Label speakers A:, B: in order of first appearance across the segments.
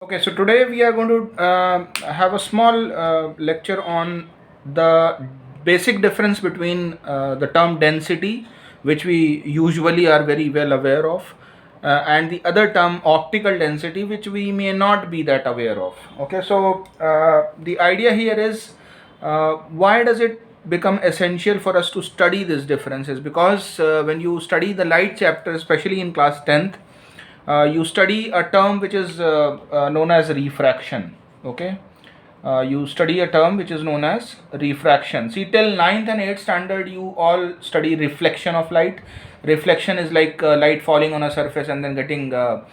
A: Okay, so today we are going to have a small lecture on the basic difference between the term density, which we usually are very well aware of, and the other term optical density, which we may not be that aware of. Okay, so the idea here is why does it become essential for us to study these differences? Because when you study the light chapter, especially in class 10th, you study a term which is known as refraction. Okay, you study a term which is known as refraction. See, till ninth and 8th standard you all study reflection of light. Reflection is like light falling on a surface and then getting bent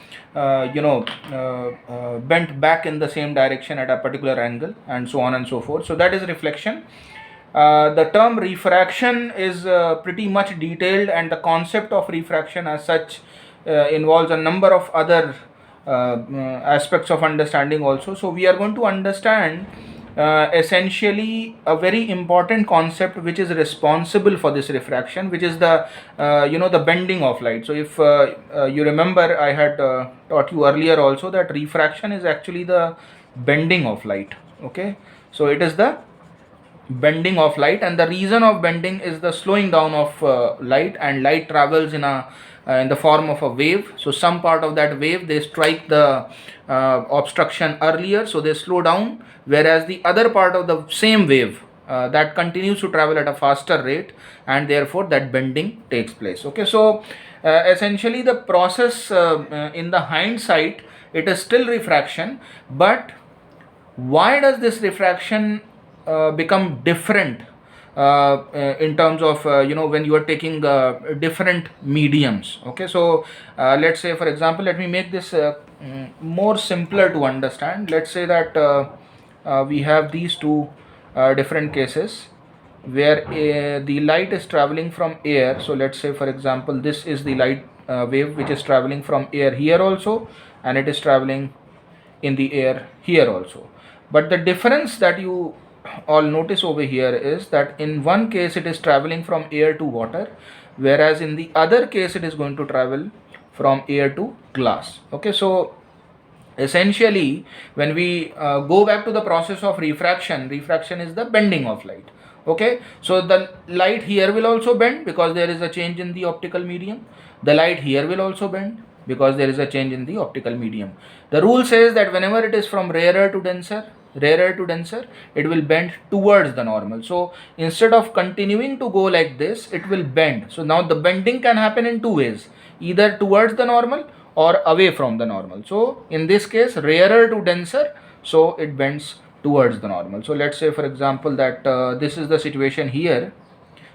A: back in the same direction at a particular angle, and so on and so forth. So that is reflection. The term refraction is pretty much detailed, and the concept of refraction as such involves a number of other aspects of understanding also. So we are going to understand essentially a very important concept which is responsible for this refraction, which is the the bending of light. So if you remember, I had taught you earlier also that refraction is actually the bending of light. Okay, so it is the bending of light, and the reason of bending is the slowing down of light, and light travels in the form of a wave. So some part of that wave, they strike the obstruction earlier, so they slow down, whereas the other part of the same wave that continues to travel at a faster rate, and therefore that bending takes place. Okay, so essentially the process in the hindsight, it is still refraction, but why does this refraction become different in terms of when you are taking different mediums? Okay, so let's say, for example, let me make this more simpler to understand. Let's say that we have these two different cases where the light is traveling from air. So let's say, for example, this is the light wave which is traveling from air here also, and it is traveling in the air here also. But the difference that you all notice over here is that in one case it is traveling from air to water, whereas in the other case it is going to travel from air to glass. Okay, so essentially when we go back to the process of refraction, refraction is the bending of light. Okay, so the light here will also bend because there is a change in the optical medium. The light here will also bend because there is a change in the optical medium. The rule says that whenever it is from rarer to denser, it will bend towards the normal. So instead of continuing to go like this, it will bend. So now the bending can happen in two ways, either towards the normal or away from the normal. So in this case, rarer to denser, so it bends towards the normal. So let's say, for example, that this is the situation here.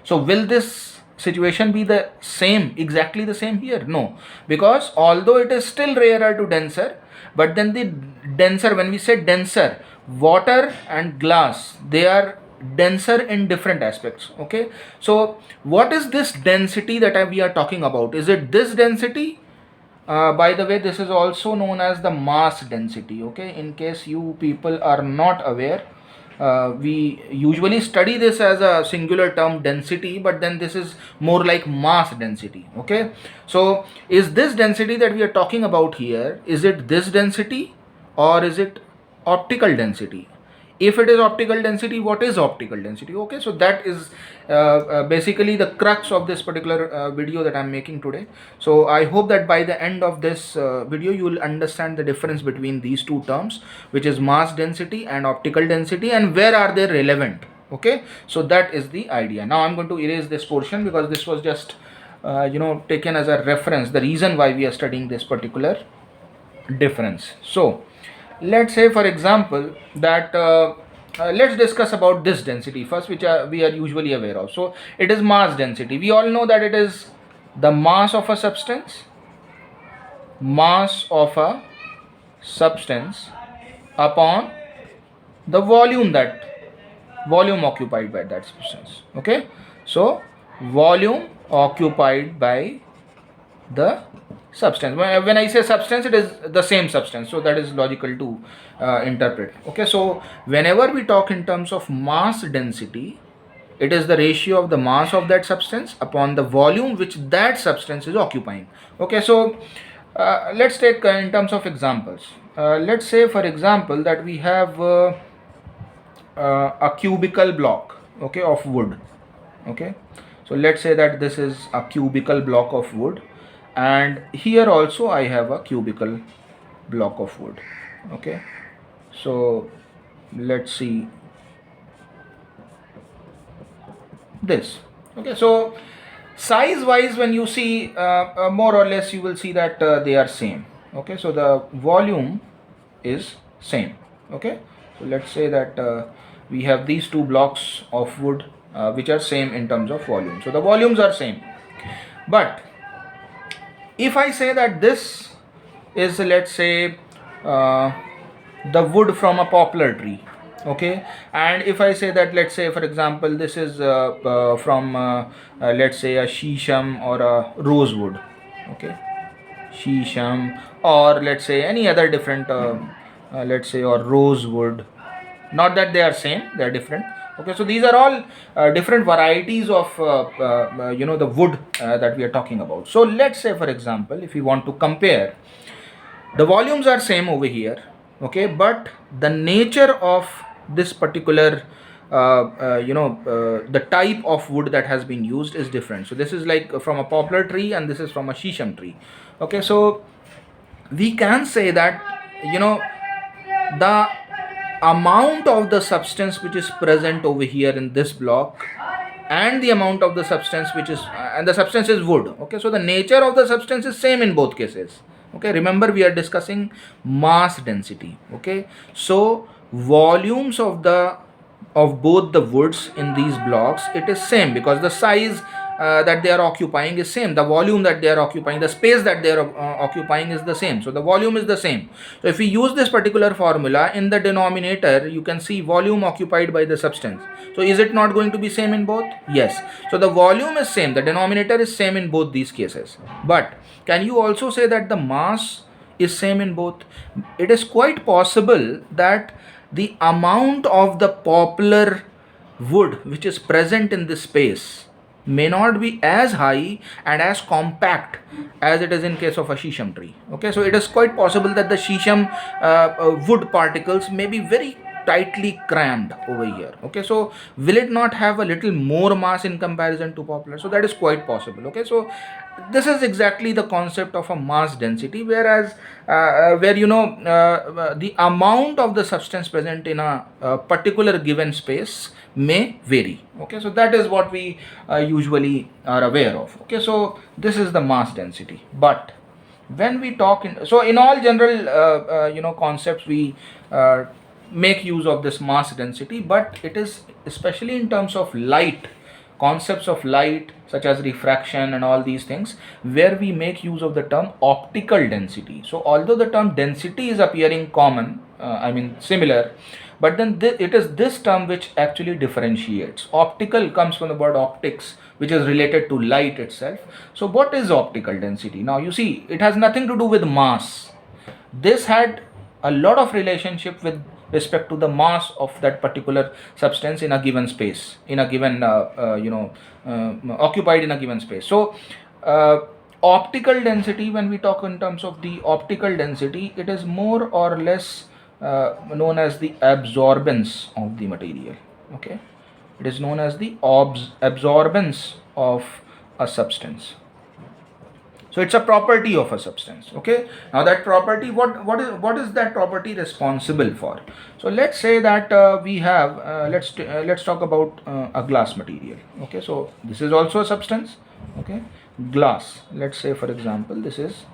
A: So will this situation be the same, exactly the same here? No, because although it is still rarer to denser, but then the denser, when we say denser, water and glass, they are denser in different aspects. Okay, so what is this density that we are talking about? Is it this density? By the way, this is also known as the mass density. Okay, in case you people are not aware, we usually study this as a singular term, density, but then this is more like mass density. Okay, so is this density that we are talking about here, is it this density or is it optical density? If it is optical density, what is optical density? Okay, so that is basically the crux of this particular video that I'm making today. So I hope that by the end of this video you will understand the difference between these two terms, which is mass density and optical density, and where are they relevant. Okay, so that is the idea. Now I'm going to erase this portion because this was just taken as a reference, the reason why we are studying this particular difference. So let's say, for example, that let's discuss about this density first, which we are usually aware of. So it is mass density. We all know that it is the mass of a substance upon the volume occupied by that substance. Okay, so volume occupied by the substance. When I say substance, it is the same substance, so that is logical to interpret. Okay, so whenever we talk in terms of mass density, it is the ratio of the mass of that substance upon the volume which that substance is occupying. Okay, so let's take in terms of examples. let's say for example that we have a cubical block, okay, of wood. Okay, so let's say that this is a cubical block of wood, and here also I have a cubical block of wood. Okay, so let's see this. Okay, so size wise, when you see more or less, you will see that they are same. Okay, so the volume is same. Okay, so let's say that we have these two blocks of wood which are same in terms of volume, so the volumes are same. But if I say that this is, let's say, uh, the wood from a poplar tree, okay, and if I say that, let's say for example, this is from let's say a shisham or a rosewood, okay, shisham, or let's say any other different let's say, or rosewood, not that they are same, they are different. Okay, so these are all different varieties of the wood that we are talking about. So let's say for example, if we want to compare, the volumes are same over here, okay, but the nature of this particular the type of wood that has been used is different. So this is like from a poplar tree and this is from a shisham tree. Okay, so we can say that the amount of the substance which is present over here in this block and the amount of the substance which is and the substance is wood. Okay, so the nature of the substance is same in both cases. Okay, remember we are discussing mass density. Okay, so volumes of both the woods in these blocks, it is same because the size that they are occupying is same, the volume that they are occupying, the space that they are occupying is the same, so the volume is the same. So if we use this particular formula in the denominator, you can see volume occupied by the substance. So is it not going to be same in both? Yes. So the volume is same, the denominator is same in both these cases. But can you also say that the mass is same in both? It is quite possible that the amount of the poplar wood which is present in this space may not be as high and as compact as it is in case of a shisham tree. Okay, so it is quite possible that the shisham wood particles may be very tightly crammed over here. Okay, so will it not have a little more mass in comparison to poplar? So that is quite possible. Okay, so this is exactly the concept of a mass density, whereas where the amount of the substance present in a particular given space may vary. Okay, so that is what we usually are aware of. Okay, so this is the mass density. But when we talk in all general concepts, we make use of this mass density, but it is especially in terms of light, concepts of light such as refraction and all these things, where we make use of the term optical density. So although the term density is appearing common, similar, but then it is this term which actually differentiates. Optical comes from the word optics, which is related to light itself. So what is optical density? Now you see, it has nothing to do with mass. This had a lot of relationship with respect to the mass of that particular substance in a given space, in a given occupied in a given space. So optical density, when we talk in terms of the optical density, it is more or less known as the absorbance of the material. Okay, it is known as the absorbance of a substance. So it's a property of a substance. Okay, now that property, what is that property responsible for? So let's say that we have let's talk about a glass material. Okay, so this is also a substance. Okay, glass, let's say for example, this is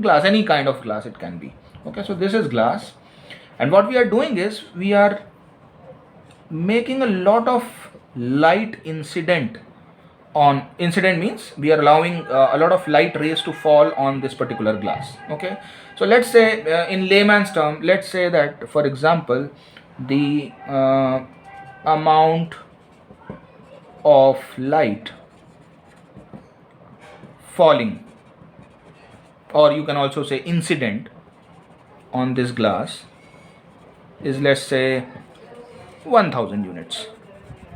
A: glass, any kind of glass it can be. Okay, so this is glass, and what we are doing is we are making a lot of light incident on. Incident means we are allowing a lot of light rays to fall on this particular glass. Okay, so let's say in layman's term, let's say that for example, the amount of light falling, or you can also say incident, on this glass is, let's say, 1000 units.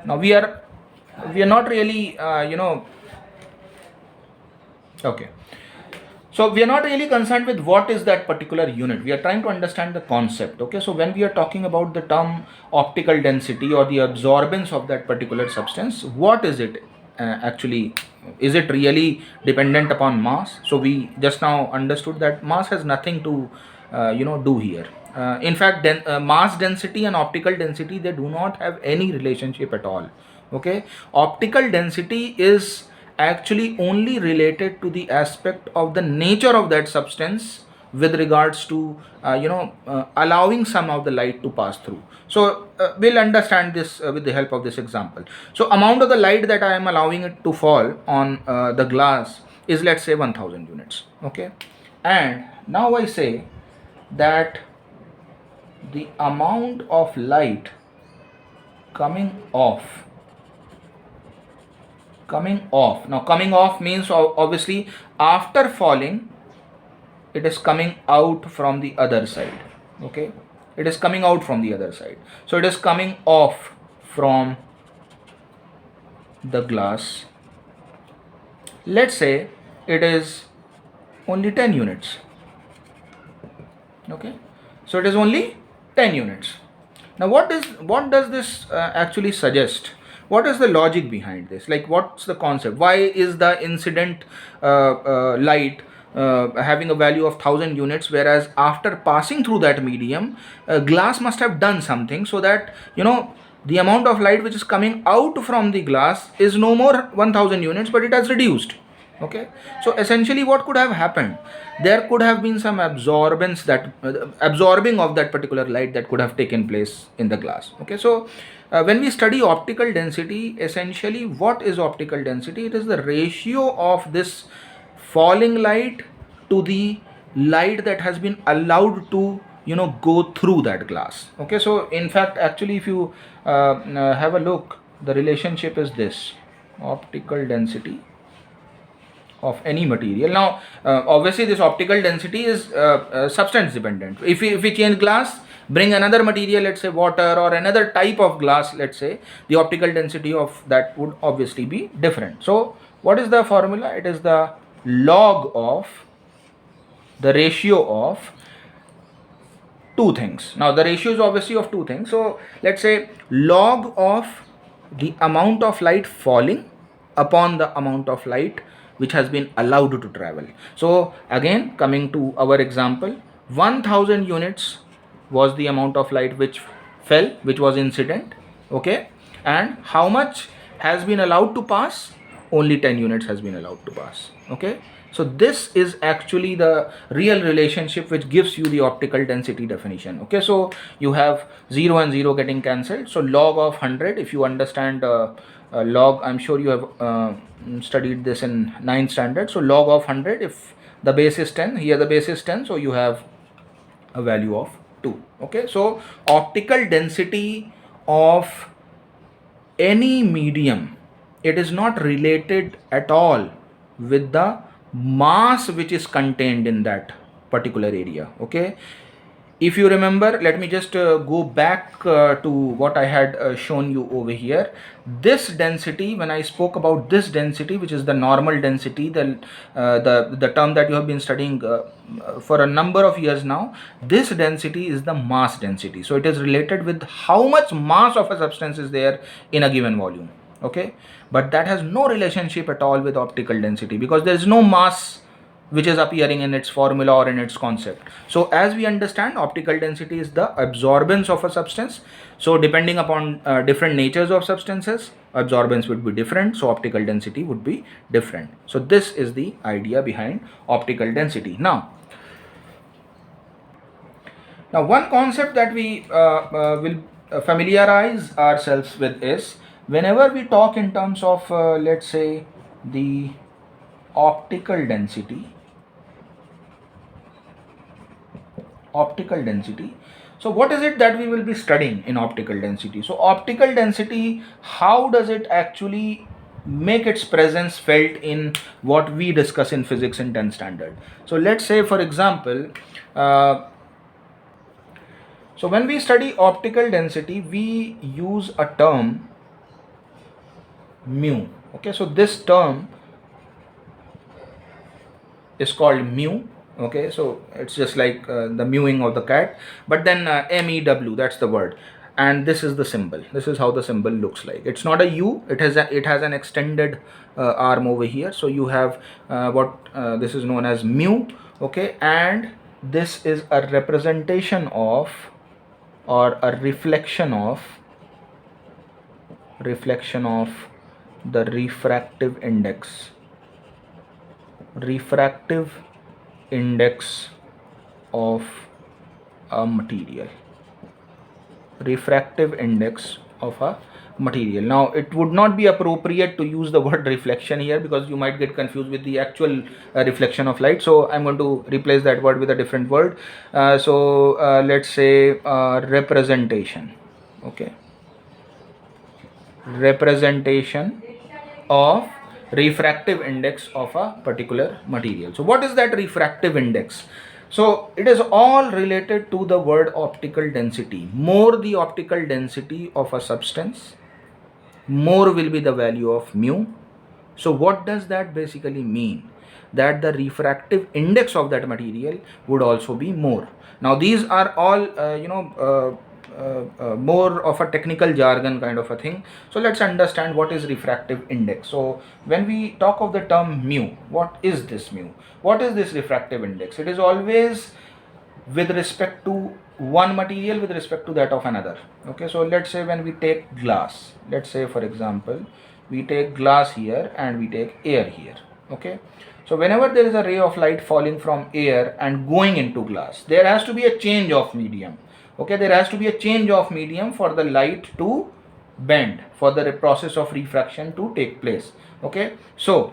A: Now we are not really okay, So we are not really concerned with what is that particular unit. We are trying to understand the concept. Okay, so when we are talking about the term optical density or the absorbance of that particular substance, what is it actually? Is it really dependent upon mass? So we just now understood that mass has nothing to do here. In fact, mass density and optical density, they do not have any relationship at all. Okay, optical density is actually only related to the aspect of the nature of that substance with regards to allowing some of the light to pass through. So we'll understand this with the help of this example. So amount of the light that I am allowing it to fall on the glass is, let's say, 1000 units. Okay, and now I say that the amount of light coming off now, coming off means obviously after falling it is coming out from the other side. Okay, it is coming out from the other side, so it is coming off from the glass. Let's say it is only 10 units. Okay, so it is only 10 units. Now what does this actually suggest? What is the logic behind this? Like, what's the concept? Why is the incident light having a value of 1000 units, whereas after passing through that medium, glass must have done something so that the amount of light which is coming out from the glass is no more 1000 units, but it has reduced. Okay, so essentially what could have happened? There could have been some absorbance, that absorbing of that particular light that could have taken place in the glass. Okay, so when we study optical density, essentially what is optical density? It is the ratio of this falling light to the light that has been allowed to go through that glass. Okay, so in fact, actually, if you have a look, the relationship is this: optical density of any material. Now obviously this optical density is substance dependent. If we change glass, bring another material, let's say water or another type of glass, let's say, the optical density of that would obviously be different. So what is the formula? It is the log of the ratio of two things. Now the ratio is obviously of two things, so let's say log of the amount of light falling upon the amount of light which has been allowed to travel. So again, coming to our example, 1000 units was the amount of light which fell, which was incident. Okay, and how much has been allowed to pass? Only 10 units has been allowed to pass. Okay, so this is actually the real relationship which gives you the optical density definition. Okay, so you have 0 and 0 getting cancelled, so log of 100, if you understand log, I'm sure you have studied this in 9th standard. So log of 100, if the base is 10, here the base is 10, so you have a value of 2. Okay, so optical density of any medium, it is not related at all with the mass which is contained in that particular area. Okay, if you remember, let me just go back to what I had shown you over here. This density, when I spoke about this density, which is the normal density, the term that you have been studying for a number of years now, this density is the mass density. So it is related with how much mass of a substance is there in a given volume. Okay, but that has no relationship at all with optical density, because there is no mass which is appearing in its formula or in its concept. So as we understand, optical density is the absorbance of a substance. So depending upon different natures of substances, absorbance would be different, so optical density would be different. So this is the idea behind optical density. Now one concept that we will familiarize ourselves with is, whenever we talk in terms of let's say the optical density, so what is it that we will be studying in optical density? So optical density, how does it actually make its presence felt in what we discuss in physics in 10th standard? So let's say, for example, so when we study optical density, we use a term mu. Okay, so this term is called mu. Okay, so it's just like the mewing of the cat, but then MEW, that's the word, and this is the symbol. This is how the symbol looks like. It's not a U, it has an extended arm over here. So you have what this is known as mu. Okay, and this is a representation of, or a reflection of the refractive index of a material. Refractive index of a material. Now it would not be appropriate to use the word reflection here, because you might get confused with the actual reflection of light. So I'm going to replace that word with a different word. Let's say representation. Okay, representation of refractive index of a particular material. So what is that refractive index? So it is all related to the word optical density. More the optical density of a substance, more will be the value of mu. So what does that basically mean? That the refractive index of that material would also be more. Now these are all more of a technical jargon kind of a thing. So let's understand what is refractive index. So when we talk of the term mu, what is this mu? What is this refractive index? It is always with respect to one material with respect to that of another. Okay, so let's say when we take glass, let's say for example we take glass here and we take air here. Okay, so whenever there is a ray of light falling from air and going into glass, there has to be a change of medium. Okay, there has to be a change of medium for the light to bend, for the process of refraction to take place. Okay, so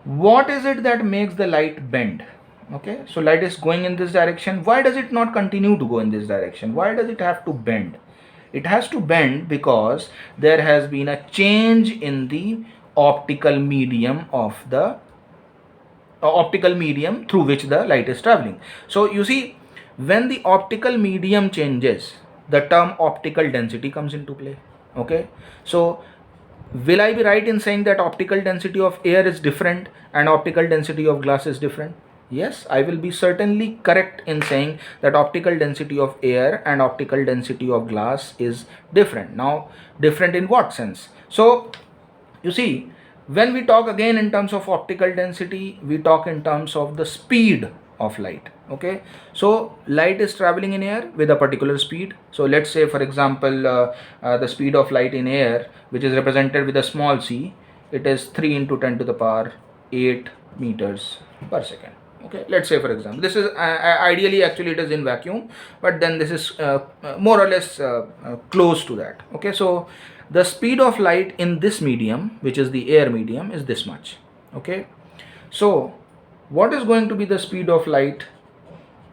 A: what is it that makes the light bend? Okay, so light is going in this direction. Why does it not continue to go in this direction? Why does it have to bend? It has to bend because there has been a change in the optical medium of the optical medium through which the light is traveling. So you see, when the optical medium changes, the term optical density comes into play. Okay, so will I be right in saying that optical density of air is different and optical density of glass is different? Yes, I will be certainly correct in saying that optical density of air and optical density of glass is different. Now, different in what sense? So, you see, when we talk again in terms of optical density, we talk in terms of the speed of light. Okay, so light is traveling in air with a particular speed. So let's say for example the speed of light in air, which is represented with a small c, it is 3 into 10 to the power 8 meters per second. Okay, let's say for example this is ideally actually it is in vacuum, but then this is more or less close to that. Okay, so the speed of light in this medium, which is the air medium, is this much. Okay, so what is going to be the speed of light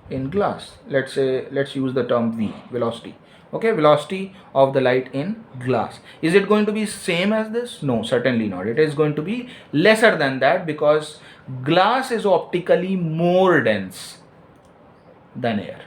A: in glass? Let's say, let's use the term v, velocity. Okay, velocity of the light in glass, is it going to be same as this? No, certainly not. It is going to be lesser than that, because glass is optically more dense than air.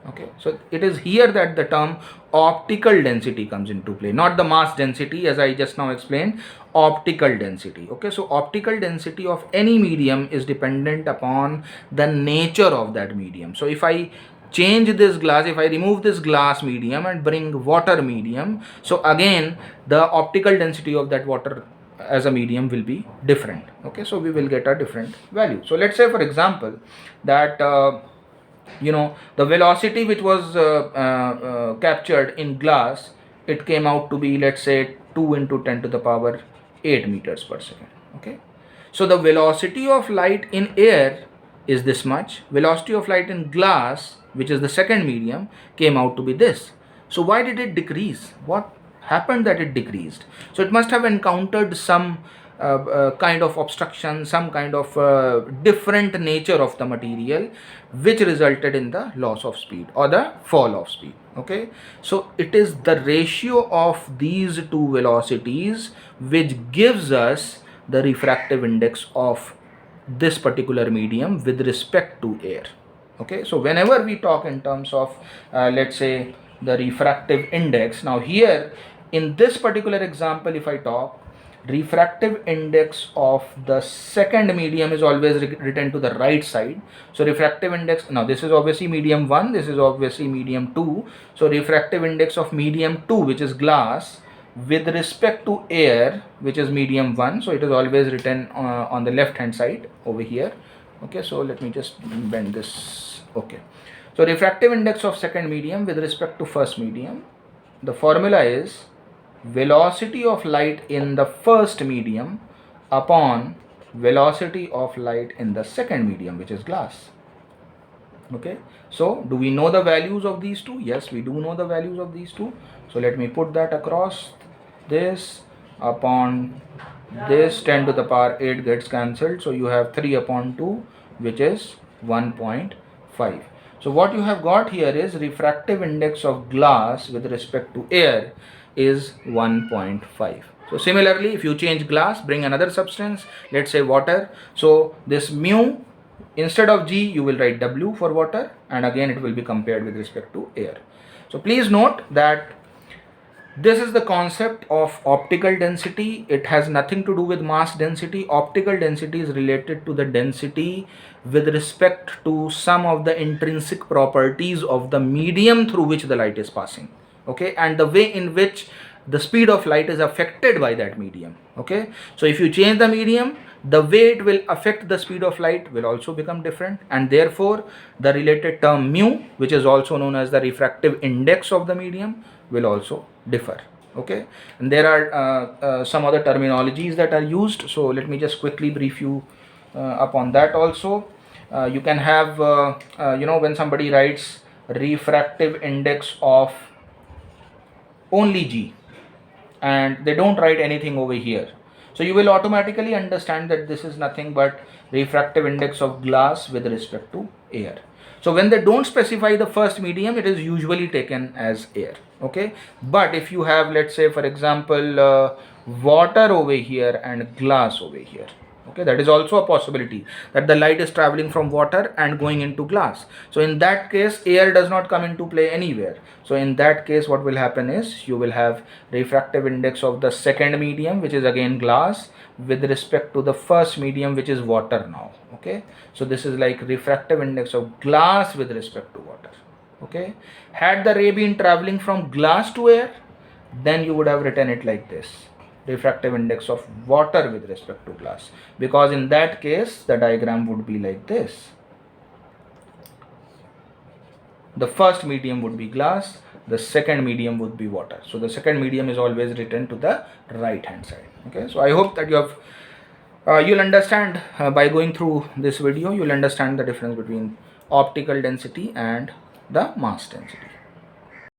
A: Okay, so it is here that the term optical density comes into play, not the mass density as I just now explained, optical density. Okay, so optical density of any medium is dependent upon the nature of that medium. So if I change this glass, if I remove this glass medium and bring water medium, so again the optical density of that water as a medium will be different. Okay, so we will get a different value. So let's say for example that the velocity which was captured in glass, it came out to be, let's say, 2 into 10 to the power 8 meters per second. Okay, so the velocity of light in air is this much. Velocity of light in glass, which is the second medium, came out to be this. So why did it decrease? What happened that it decreased? So it must have encountered some kind of obstruction, some kind of different nature of the material, which resulted in the loss of speed or the fall of speed. Okay, so it is the ratio of these two velocities which gives us the refractive index of this particular medium with respect to air. Okay, so whenever we talk in terms of let's say the refractive index, now here in this particular example, if I talk, refractive index of the second medium is always written to the right side. So refractive index, now this is obviously medium 1, this is obviously medium 2. So refractive index of medium 2, which is glass, with respect to air, which is medium 1, so it is always written on the left hand side over here. Okay, so let me just bend this. Okay, so refractive index of second medium with respect to first medium, the formula is velocity of light in the first medium upon velocity of light in the second medium, which is glass. Okay, so do we know the values of these two? Yes, we do know the values of these two. So let me put that across. This upon this 10 to the power 8 gets cancelled, so you have 3 upon 2, which is 1.5. So what you have got here is refractive index of glass with respect to air is 1.5. So similarly, if you change glass, bring another substance, let's say water, so this mu, instead of G you will write W for water, and again it will be compared with respect to air. So please note that this is the concept of optical density. It has nothing to do with mass density. Optical density is related to the density with respect to some of the intrinsic properties of the medium through which the light is passing. Okay, and the way in which the speed of light is affected by that medium. Okay, so if you change the medium, the way it will affect the speed of light will also become different, and therefore the related term mu, which is also known as the refractive index of the medium, will also differ. Okay, and there are some other terminologies that are used, so let me just quickly brief you upon that also. You can have when somebody writes refractive index of only G and they don't write anything over here, so you will automatically understand that this is nothing but refractive index of glass with respect to air. So when they don't specify the first medium, it is usually taken as air. Okay, but if you have, let's say for example, water over here and glass over here, okay, that is also a possibility that the light is traveling from water and going into glass. So in that case, air does not come into play anywhere. So in that case, what will happen is you will have refractive index of the second medium, which is again glass, with respect to the first medium, which is water now. Okay, so this is like refractive index of glass with respect to water. Okay, had the ray been traveling from glass to air, then you would have written it like this: refractive index of water with respect to glass, because in that case the diagram would be like this. The first medium would be glass, the second medium would be water. So the second medium is always written to the right hand side. Okay, so I hope that you have you'll understand by going through this video, you'll understand the difference between optical density and the mass density.